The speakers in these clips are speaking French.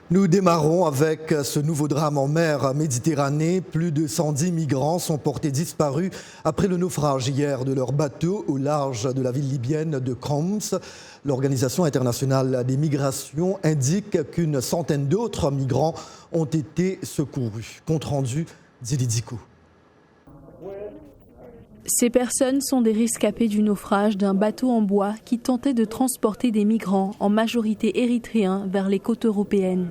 Nous démarrons avec ce nouveau drame en mer Méditerranée. Plus de 110 migrants sont portés disparus après le naufrage hier de leur bateau au large de la ville libyenne de Khoms. L'Organisation internationale des migrations indique qu'une centaine d'autres migrants ont été secourus. Compte rendu d'Ilidiko. Ces personnes sont des rescapés du naufrage d'un bateau en bois qui tentait de transporter des migrants, en majorité érythréens, vers les côtes européennes.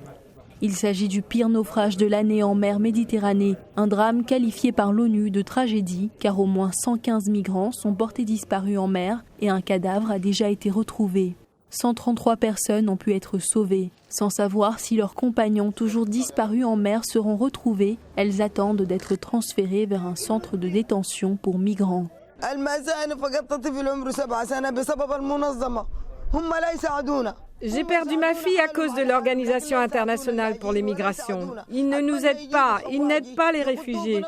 Il s'agit du pire naufrage de l'année en mer Méditerranée, un drame qualifié par l'ONU de tragédie car au moins 115 migrants sont portés disparus en mer et un cadavre a déjà été retrouvé. 133 personnes ont pu être sauvées. Sans savoir si leurs compagnons toujours disparus en mer seront retrouvés, elles attendent d'être transférées vers un centre de détention pour migrants. J'ai perdu ma fille à cause de l'Organisation internationale pour les migrations. Ils ne nous aident pas, ils n'aident pas les réfugiés.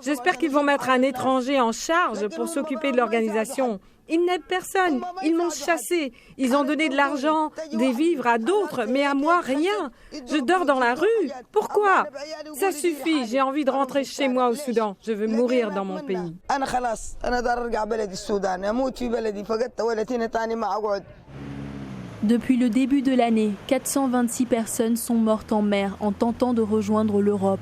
J'espère qu'ils vont mettre un étranger en charge pour s'occuper de l'organisation. Ils n'aident personne, ils m'ont chassé. Ils ont donné de l'argent, des vivres à d'autres, mais à moi, rien. Je dors dans la rue. Pourquoi? Ça suffit, j'ai envie de rentrer chez moi au Soudan. Je veux mourir dans mon pays. Depuis le début de l'année, 426 personnes sont mortes en mer en tentant de rejoindre l'Europe.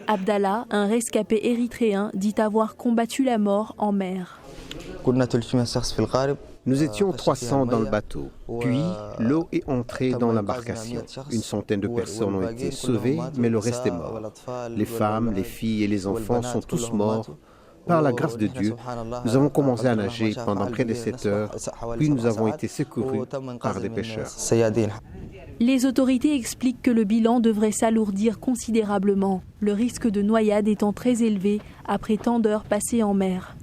Abdallah, un rescapé érythréen, dit avoir combattu la mort en mer. Nous étions 300 dans le bateau, puis l'eau est entrée dans l'embarcation. Une centaine de personnes ont été sauvées, mais le reste est mort. Les femmes, les filles et les enfants sont tous morts. Par la grâce de Dieu, nous avons commencé à nager pendant près de 7 heures, puis nous avons été secourus par des pêcheurs. Les autorités expliquent que le bilan devrait s'alourdir considérablement, le risque de noyade étant très élevé après tant d'heures passées en mer.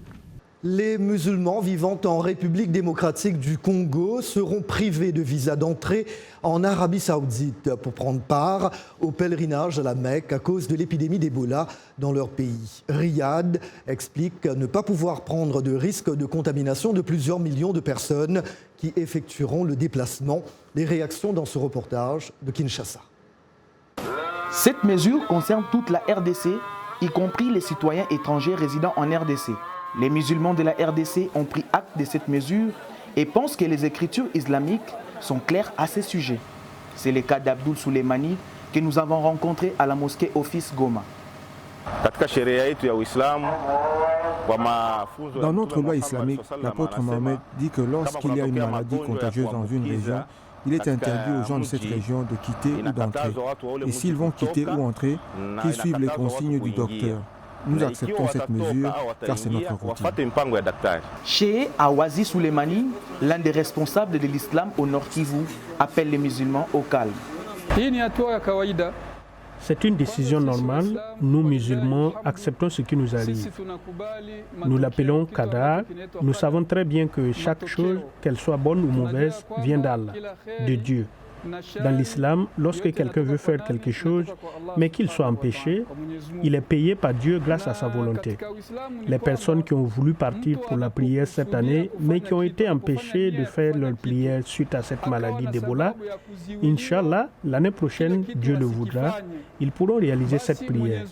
Les musulmans vivant en République démocratique du Congo seront privés de visa d'entrée en Arabie Saoudite pour prendre part au pèlerinage à la Mecque à cause de l'épidémie d'Ebola dans leur pays. Riyad explique ne pas pouvoir prendre de risque de contamination de plusieurs millions de personnes qui effectueront le déplacement. Les réactions dans ce reportage de Kinshasa. Cette mesure concerne toute la RDC, y compris les citoyens étrangers résidant en RDC. Les musulmans de la RDC ont pris acte de cette mesure et pensent que les écritures islamiques sont claires à ce sujet. C'est le cas d'Abdoul Souleymani que nous avons rencontré à la mosquée Office Goma. Dans notre loi islamique, l'apôtre Mohammed dit que lorsqu'il y a une maladie contagieuse dans une région, il est interdit aux gens de cette région de quitter ou d'entrer. Et s'ils vont quitter ou entrer, qu'ils suivent les consignes du docteur. Nous acceptons cette mesure car c'est notre routine. Cheikh Awazi Souleymani, l'un des responsables de l'islam au Nord Kivu, appelle les musulmans au calme. C'est une décision normale. Nous, musulmans, acceptons ce qui nous arrive. Nous l'appelons qadar. Nous savons très bien que chaque chose, qu'elle soit bonne ou mauvaise, vient d'Allah, de Dieu. Dans l'islam, lorsque quelqu'un veut faire quelque chose, mais qu'il soit empêché, il est payé par Dieu grâce à sa volonté. Les personnes qui ont voulu partir pour la prière cette année, mais qui ont été empêchées de faire leur prière suite à cette maladie d'Ebola, Inch'Allah, l'année prochaine, Dieu le voudra, ils pourront réaliser cette prière.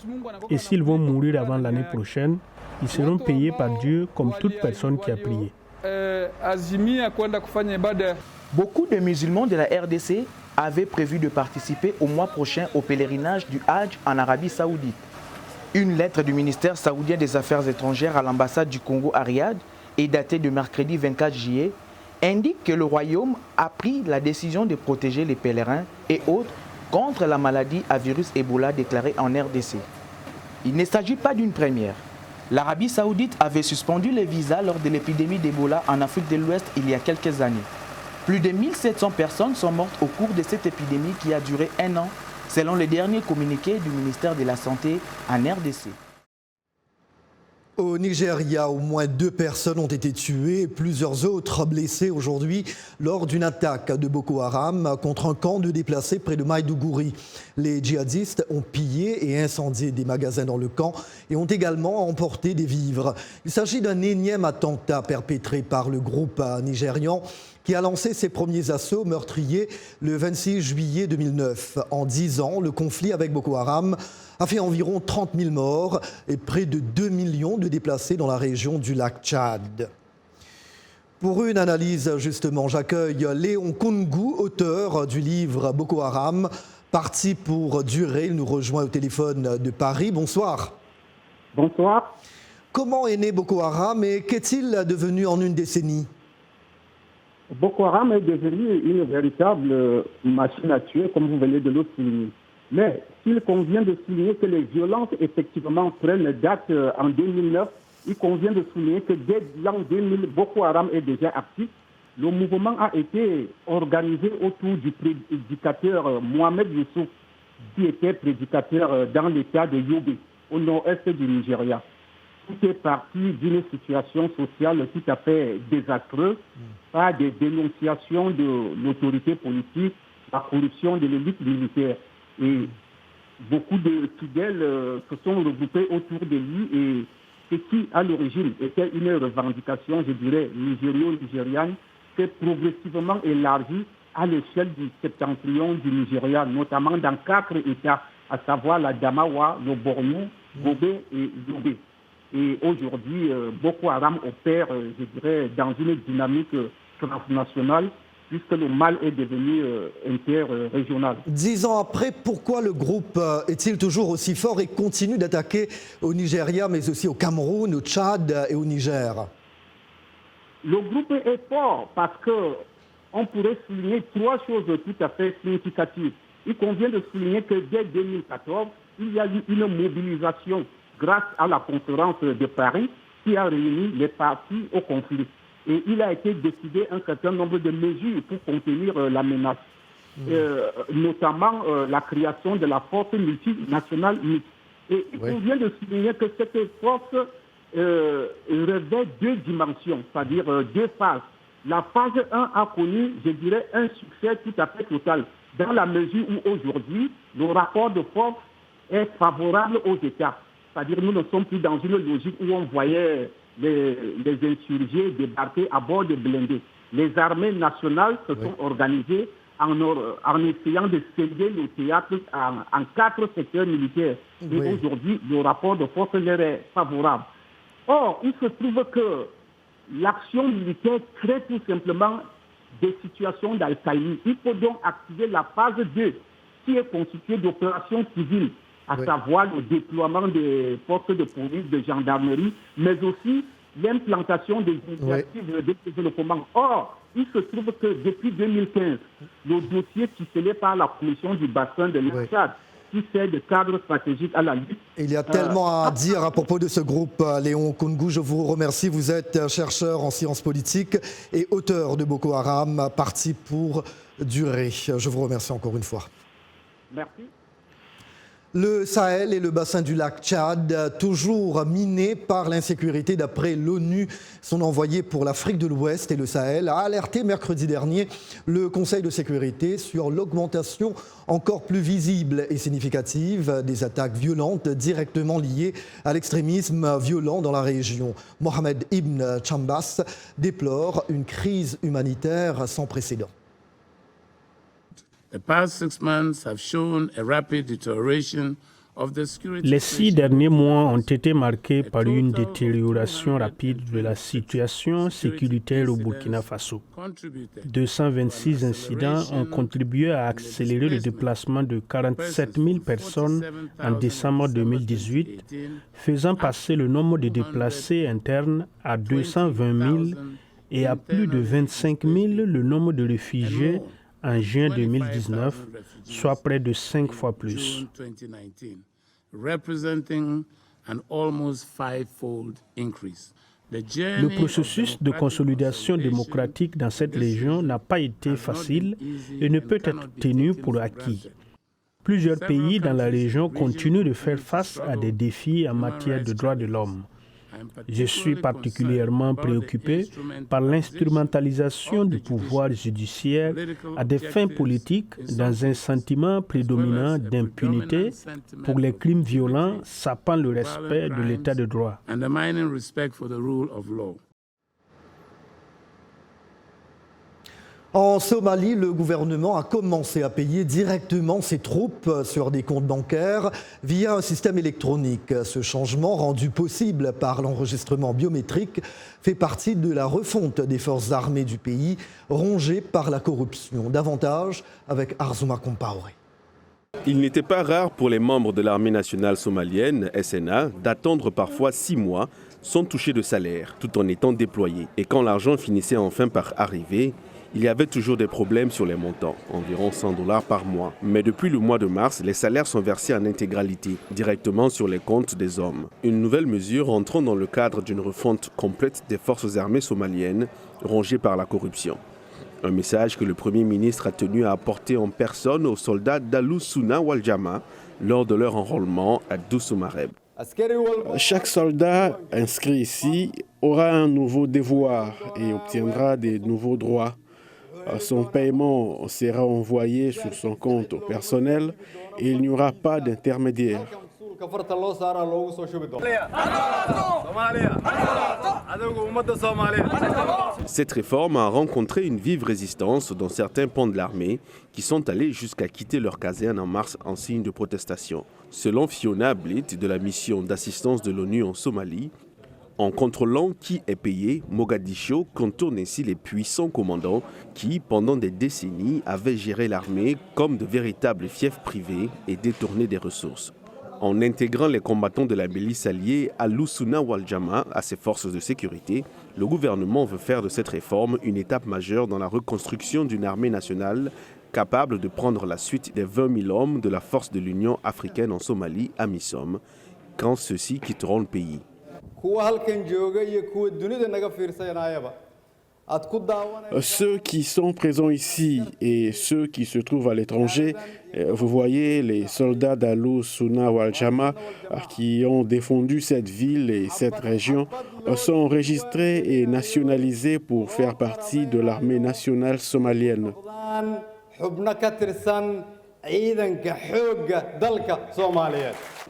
Et s'ils vont mourir avant l'année prochaine, ils seront payés par Dieu comme toute personne qui a prié. Beaucoup de musulmans de la RDC avaient prévu de participer au mois prochain au pèlerinage du Hajj en Arabie Saoudite. Une lettre du ministère saoudien des Affaires étrangères à l'ambassade du Congo à Riyad et datée de mercredi 24 juillet indique que le royaume a pris la décision de protéger les pèlerins et autres contre la maladie à virus Ebola déclarée en RDC. Il ne s'agit pas d'une première. L'Arabie Saoudite avait suspendu les visas lors de l'épidémie d'Ebola en Afrique de l'Ouest il y a quelques années. Plus de 1700 personnes sont mortes au cours de cette épidémie qui a duré 1 an, selon les derniers communiqués du ministère de la Santé en RDC. Au Nigeria, au moins 2 personnes ont été tuées et plusieurs autres blessées aujourd'hui lors d'une attaque de Boko Haram contre un camp de déplacés près de Maïdougouri. Les djihadistes ont pillé et incendié des magasins dans le camp et ont également emporté des vivres. Il s'agit d'un énième attentat perpétré par le groupe nigérian qui a lancé ses premiers assauts meurtriers le 26 juillet 2009. En 10 ans, le conflit avec Boko Haram a fait environ 30 000 morts et près de 2 millions de déplacés dans la région du lac Tchad. Pour une analyse, justement, j'accueille Léon Koungou, auteur du livre Boko Haram, parti pour durer. Il nous rejoint au téléphone de Paris. Bonsoir. Bonsoir. Comment est né Boko Haram et qu'est-il devenu en une décennie ? Boko Haram est devenu une véritable machine à tuer, comme vous venez de le souligner. Mais s'il convient de souligner que les violences, effectivement, prennent date en 2009, il convient de souligner que dès l'an 2000, Boko Haram est déjà actif. Le mouvement a été organisé autour du prédicateur Mohamed Youssouf, qui était prédicateur dans l'état de Yobe, au nord-est du Nigeria. Tout est parti d'une situation sociale tout à fait désastreuse, par des dénonciations de l'autorité politique, la corruption de l'élite militaire. Et beaucoup de fidèles se sont regroupés autour de lui et ce qui, à l'origine, était une revendication, je dirais, nigério-nigériane, s'est progressivement élargie à l'échelle du septentrion du Nigeria, notamment dans 4 États, à savoir la Damawa, le Borno, Gobé et Yobe. Et aujourd'hui, Boko Haram opère, je dirais, dans une dynamique transnationale, puisque le mal est devenu interrégional. 10 ans après, pourquoi le groupe est-il toujours aussi fort et continue d'attaquer au Nigeria, mais aussi au Cameroun, au Tchad et au Niger? Le groupe est fort parce qu'on pourrait souligner 3 choses tout à fait significatives. Il convient de souligner que dès 2014, il y a eu une mobilisation grâce à la conférence de Paris qui a réuni les parties au conflit. Et il a été décidé un certain nombre de mesures pour contenir la menace, notamment la création de la force multinationale mixte. Et il convient de souligner que cette force revêt 2 dimensions, c'est-à-dire 2 phases. La phase 1 a connu, je dirais, un succès tout à fait total, dans la mesure où aujourd'hui, le rapport de force est favorable aux États. C'est-à-dire nous ne sommes plus dans une logique où on voyait les insurgés débarquer à bord de blindés. Les armées nationales se sont organisées en essayant de sceller le théâtre en 4 secteurs militaires. Et aujourd'hui, le rapport de force leur est favorable. Or, il se trouve que l'action militaire crée tout simplement des situations d'alcaïnie. Il faut donc activer la phase 2, qui est constituée d'opérations civiles, à savoir le déploiement des forces de police, de gendarmerie, mais aussi l'implantation des initiatives de développement. Or, il se trouve que depuis 2015, le dossier ficelé par la commission du bassin de l'État, qui sert de cadre stratégique à la lutte. Il y a tellement à dire à propos de ce groupe, Léon Koungou. Je vous remercie. Vous êtes chercheur en sciences politiques et auteur de Boko Haram, parti pour durer. Je vous remercie encore une fois. Merci. Le Sahel et le bassin du lac Tchad, toujours minés par l'insécurité. D'après l'ONU, son envoyé pour l'Afrique de l'Ouest et le Sahel a alerté mercredi dernier le Conseil de sécurité sur l'augmentation encore plus visible et significative des attaques violentes directement liées à l'extrémisme violent dans la région. Mohamed Ibn Chambas déplore une crise humanitaire sans précédent. Les 6 derniers mois ont été marqués par une détérioration rapide de la situation sécuritaire au Burkina Faso. 226 incidents ont contribué à accélérer le déplacement de 47 000 personnes en décembre 2018, faisant passer le nombre de déplacés internes à 220 000 et à plus de 25 000 le nombre de réfugiés en juin 2019, soit près de 5 fois plus. Le processus de consolidation démocratique dans cette région n'a pas été facile et ne peut être tenu pour acquis. Plusieurs pays dans la région continuent de faire face à des défis en matière de droits de l'homme. Je suis particulièrement préoccupé par l'instrumentalisation du pouvoir judiciaire à des fins politiques dans un sentiment prédominant d'impunité pour les crimes violents sapant le respect de l'état de droit. En Somalie, le gouvernement a commencé à payer directement ses troupes sur des comptes bancaires via un système électronique. Ce changement, rendu possible par l'enregistrement biométrique, fait partie de la refonte des forces armées du pays, rongées par la corruption. Davantage avec Arzouma Compaoré. Il n'était pas rare pour les membres de l'armée nationale somalienne, SNA, d'attendre parfois 6 mois sans toucher de salaire, tout en étant déployés. Et quand l'argent finissait enfin par arriver, il y avait toujours des problèmes sur les montants, environ $100 par mois. Mais depuis le mois de mars, les salaires sont versés en intégralité, directement sur les comptes des hommes. Une nouvelle mesure entrant dans le cadre d'une refonte complète des forces armées somaliennes, rongées par la corruption. Un message que le Premier ministre a tenu à apporter en personne aux soldats d'Alou Souna Waljama lors de leur enrôlement à Doussoumareb. Chaque soldat inscrit ici aura un nouveau devoir et obtiendra des nouveaux droits. Son paiement sera envoyé sur son compte au personnel et il n'y aura pas d'intermédiaire. Cette réforme a rencontré une vive résistance dans certains pans de l'armée qui sont allés jusqu'à quitter leur caserne en mars en signe de protestation. Selon Fiona Blitt de la mission d'assistance de l'ONU en Somalie, en contrôlant qui est payé, Mogadiscio contourne ainsi les puissants commandants qui, pendant des décennies, avaient géré l'armée comme de véritables fiefs privés et détourné des ressources. En intégrant les combattants de la milice alliée Alou Souna Waljama à ses forces de sécurité, le gouvernement veut faire de cette réforme une étape majeure dans la reconstruction d'une armée nationale capable de prendre la suite des 20 000 hommes de la force de l'Union africaine en Somalie, AMISOM, quand ceux-ci quitteront le pays. Ceux qui sont présents ici et ceux qui se trouvent à l'étranger, vous voyez les soldats d'Alou Souna Waljama qui ont défendu cette ville et cette région sont enregistrés et nationalisés pour faire partie de l'armée nationale somalienne.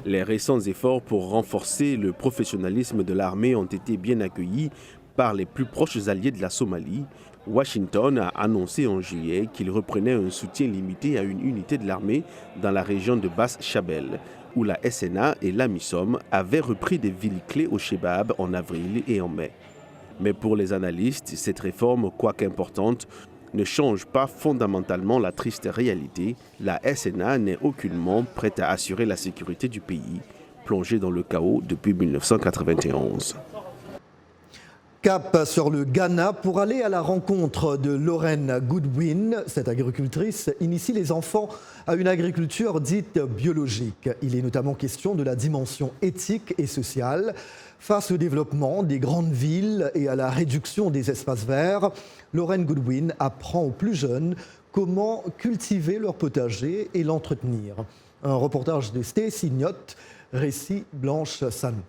Les récents efforts pour renforcer le professionnalisme de l'armée ont été bien accueillis par les plus proches alliés de la Somalie. Washington a annoncé en juillet qu'il reprenait un soutien limité à une unité de l'armée dans la région de Bas-Shabelle, où la SNA et l'AMISOM avaient repris des villes clés au Shebab en avril et en mai. Mais pour les analystes, cette réforme, quoique importante, ne change pas fondamentalement la triste réalité. La SNA n'est aucunement prête à assurer la sécurité du pays, plongé dans le chaos depuis 1991. Cap sur le Ghana pour aller à la rencontre de Lorraine Goodwin. Cette agricultrice initie les enfants à une agriculture dite biologique. Il est notamment question de la dimension éthique et sociale. Face au développement des grandes villes et à la réduction des espaces verts, Lorraine Goodwin apprend aux plus jeunes comment cultiver leur potager et l'entretenir. Un reportage de Stacy Nyot, récit Blanche Sanou.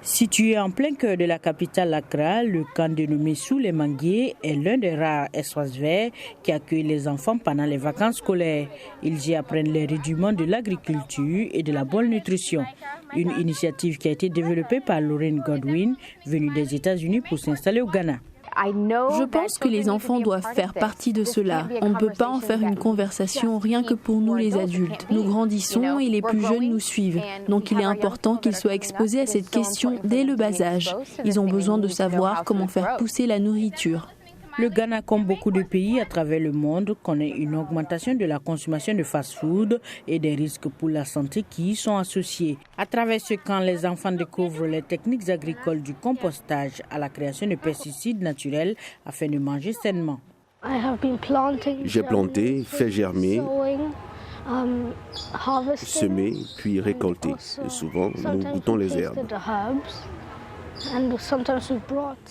Situé en plein cœur de la capitale Accra, le camp dénommé Sous les Manguiers est l'un des rares espaces verts qui accueille les enfants pendant les vacances scolaires. Ils y apprennent les rudiments de l'agriculture et de la bonne nutrition. Une initiative qui a été développée par Lorraine Goodwin, venue des États-Unis pour s'installer au Ghana. Je pense que les enfants doivent faire partie de cela. On ne peut pas en faire une conversation rien que pour nous les adultes. Nous grandissons et les plus jeunes nous suivent. Donc il est important qu'ils soient exposés à cette question dès le bas âge. Ils ont besoin de savoir comment faire pousser la nourriture. Le Ghana, comme beaucoup de pays à travers le monde, connaît une augmentation de la consommation de fast-food et des risques pour la santé qui y sont associés. À travers ce camp, les enfants découvrent les techniques agricoles du compostage à la création de pesticides naturels afin de manger sainement. J'ai planté, fait germer, semé, puis récolté. Et souvent, nous goûtons les herbes.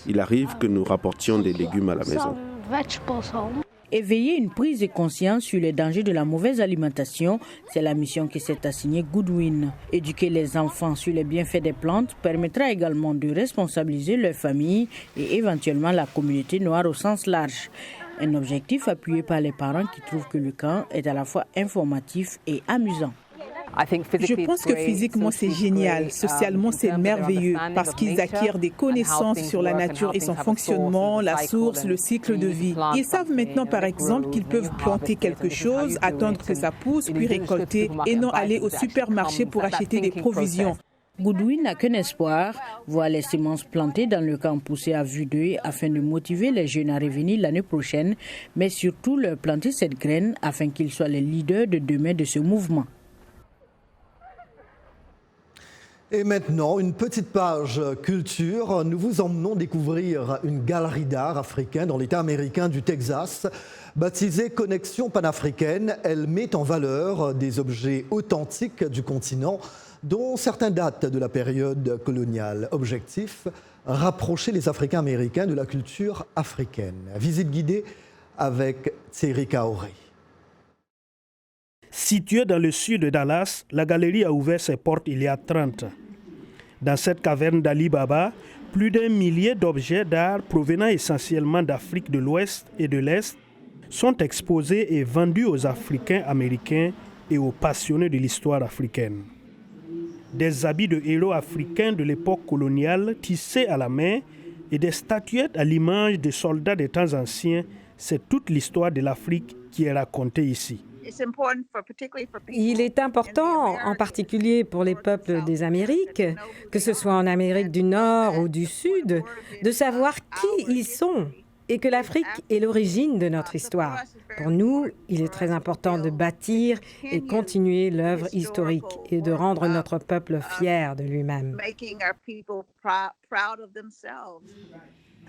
Il arrive que nous rapportions des légumes à la maison. Éveiller une prise de conscience sur les dangers de la mauvaise alimentation, c'est la mission que s'est assignée Goodwin. Éduquer les enfants sur les bienfaits des plantes permettra également de responsabiliser leur famille et éventuellement la communauté noire au sens large. Un objectif appuyé par les parents qui trouvent que le camp est à la fois informatif et amusant. Je pense que physiquement c'est génial, socialement c'est merveilleux parce qu'ils acquièrent des connaissances sur la nature et son fonctionnement, la source, le cycle de vie. Ils savent maintenant par exemple qu'ils peuvent planter quelque chose, attendre que ça pousse, puis récolter et non aller au supermarché pour acheter des provisions. Goodwin n'a qu'un espoir, voir les semences plantées dans le camp pousser à vue d'œil afin de motiver les jeunes à revenir l'année prochaine, mais surtout leur planter cette graine afin qu'ils soient les leaders de demain de ce mouvement. Et maintenant, une petite page culture. Nous vous emmenons découvrir une galerie d'art africain dans l'État américain du Texas. Baptisée Connexion panafricaine, elle met en valeur des objets authentiques du continent, dont certains datent de la période coloniale. Objectif, rapprocher les Africains américains de la culture africaine. Visite guidée avec Thierry Kaoré. Située dans le sud de Dallas, la galerie a ouvert ses portes il y a 30 ans. Dans cette caverne d'Ali Baba, plus d'1 millier d'objets d'art provenant essentiellement d'Afrique de l'Ouest et de l'Est sont exposés et vendus aux Africains américains et aux passionnés de l'histoire africaine. Des habits de héros africains de l'époque coloniale tissés à la main et des statuettes à l'image de soldats des temps anciens, c'est toute l'histoire de l'Afrique qui est racontée ici. Il est important, en particulier pour les peuples des Amériques, que ce soit en Amérique du Nord ou du Sud, de savoir qui ils sont et que l'Afrique est l'origine de notre histoire. Pour nous, il est très important de bâtir et continuer l'œuvre historique et de rendre notre peuple fier de lui-même.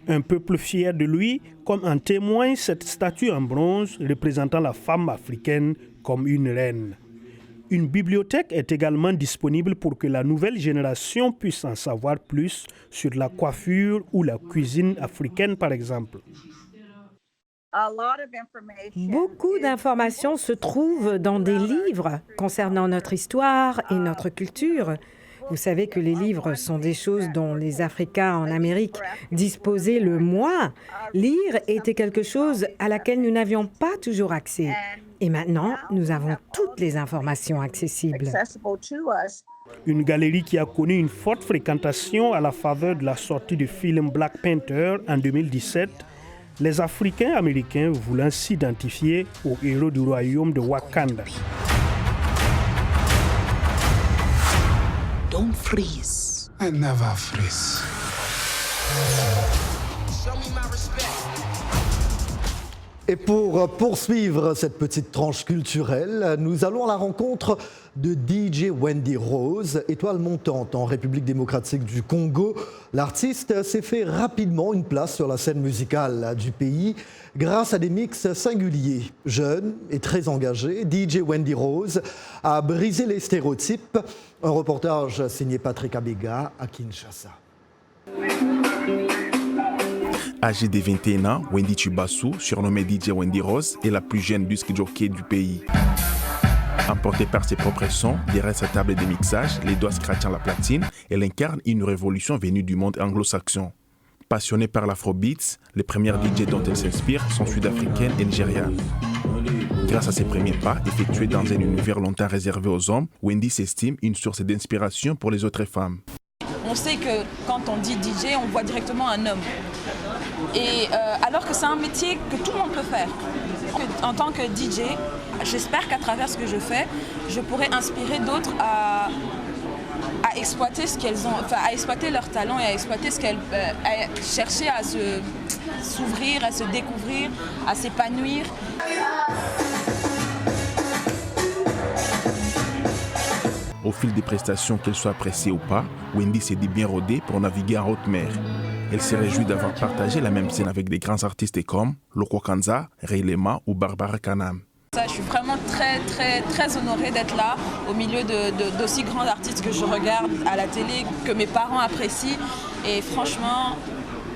Un peuple fier de lui, comme en témoigne cette statue en bronze représentant la femme africaine comme une reine. Une bibliothèque est également disponible pour que la nouvelle génération puisse en savoir plus sur la coiffure ou la cuisine africaine, par exemple. Beaucoup d'informations se trouvent dans des livres concernant notre histoire et notre culture. Vous savez que les livres sont des choses dont les Africains en Amérique disposaient le moins. Lire était quelque chose à laquelle nous n'avions pas toujours accès. Et maintenant, nous avons toutes les informations accessibles. Une galerie qui a connu une forte fréquentation à la faveur de la sortie du film Black Panther en 2017, les Africains américains voulant s'identifier aux héros du royaume de Wakanda. Don't freeze. I never freeze. Et pour poursuivre cette petite tranche culturelle, nous allons à la rencontre de DJ Wendy Rose, étoile montante en République démocratique du Congo. L'artiste s'est fait rapidement une place sur la scène musicale du pays grâce à des mix singuliers. Jeune et très engagée, DJ Wendy Rose a brisé les stéréotypes. Un reportage signé Patrick Abega à Kinshasa. Âgée de 21 ans, Wendy Tubassou, surnommée DJ Wendy Rose, est la plus jeune disc jockey du pays. Emportée par ses propres sons, derrière sa table de mixage, les doigts scratchant la platine, elle incarne une révolution venue du monde anglo-saxon. Passionnée par l'afrobeats, les premières DJ dont elle s'inspire sont sud-africaines et nigérianes. Grâce à ses premiers pas, effectués dans un univers longtemps réservé aux hommes, Wendy s'estime une source d'inspiration pour les autres femmes. On sait que quand on dit DJ, on voit directement un homme. Et alors que c'est un métier que tout le monde peut faire. En tant que DJ, j'espère qu'à travers ce que je fais, je pourrai inspirer d'autres à exploiter ce qu'elles ont, à exploiter leur talent et à exploiter ce qu'elles, à chercher à s'ouvrir, à se découvrir, à s'épanouir. Au fil des prestations, qu'elles soient appréciées ou pas, Wendy s'est dit bien rodée pour naviguer en haute mer. Elle s'est réjouie d'avoir partagé la même scène avec des grands artistes comme Loko Kanza, Ray Lema ou Barbara Kanam. Je suis vraiment très honorée d'être là, au milieu d'aussi grands artistes que je regarde à la télé, que mes parents apprécient. Et franchement,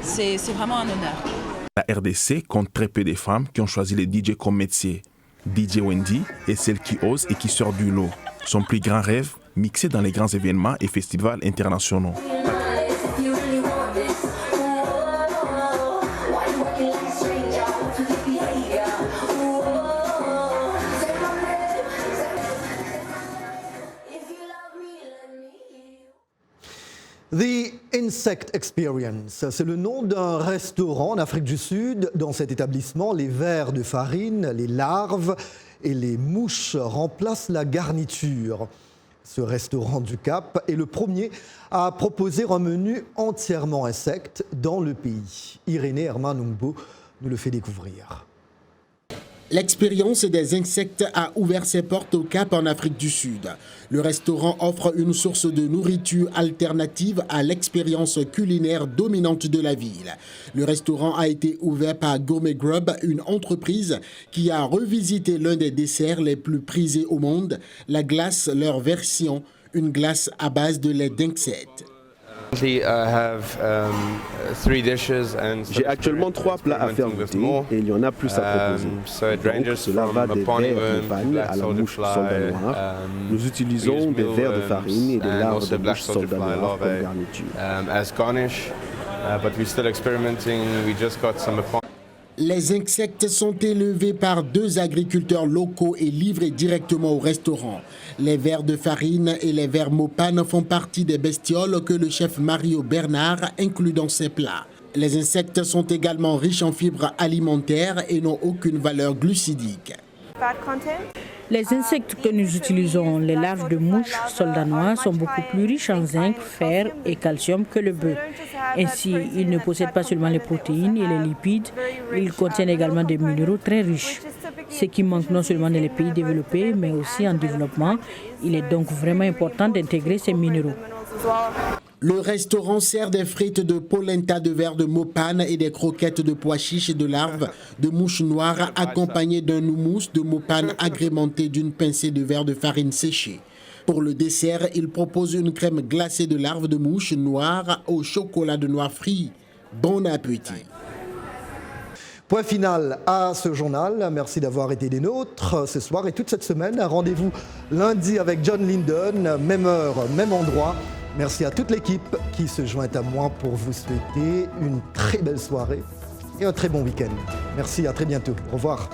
c'est vraiment un honneur. La RDC compte très peu de femmes qui ont choisi le DJ comme métier. DJ Wendy est celle qui ose et qui sort du lot. Son plus grand rêve, mixer dans les grands événements et festivals internationaux. The Insect Experience, c'est le nom d'un restaurant en Afrique du Sud. Dans cet établissement, les vers de farine, les larves et les mouches remplacent la garniture. Ce restaurant du Cap est le premier à proposer un menu entièrement insecte dans le pays. Irénée Hermanumbo nous le fait découvrir. L'expérience des insectes a ouvert ses portes au Cap en Afrique du Sud. Le restaurant offre une source de nourriture alternative à l'expérience culinaire dominante de la ville. Le restaurant a été ouvert par Gourmet Grub, une entreprise qui a revisité l'un des desserts les plus prisés au monde, la glace leur version, une glace à base de lait d'insectes. J'ai actuellement 3 plats à faire goûter et il y en a plus à proposer. Donc, cela va des vers de panne à la mouche soldat noir. Nous utilisons des vers de farine et des larves de mouche soldat noir comme garniture. Les insectes sont élevés par 2 agriculteurs locaux et livrés directement au restaurant. Les vers de farine et les vers Mopane font partie des bestioles que le chef Mario Bernard inclut dans ses plats. Les insectes sont également riches en fibres alimentaires et n'ont aucune valeur glucidique. Les insectes que nous utilisons, les larves de mouches soldats noirs, sont beaucoup plus riches en zinc, fer et calcium que le bœuf. Ainsi, ils ne possèdent pas seulement les protéines et les lipides, ils contiennent également des minéraux très riches. Ce qui manque non seulement dans les pays développés, mais aussi en développement. Il est donc vraiment important d'intégrer ces minéraux. Le restaurant sert des frites de polenta de vers de Mopane et des croquettes de pois chiches et de larves de mouches noires accompagnées d'un houmous de Mopane agrémenté d'une pincée de vers de farine séchée. Pour le dessert, il propose une crème glacée de larves de mouches noires au chocolat de noix frit. Bon appétit! Point final à ce journal. Merci d'avoir été des nôtres ce soir et toute cette semaine. Rendez-vous lundi avec John Linden, même heure, même endroit. Merci à toute l'équipe qui se joint à moi pour vous souhaiter une très belle soirée et un très bon week-end. Merci, à très bientôt. Au revoir.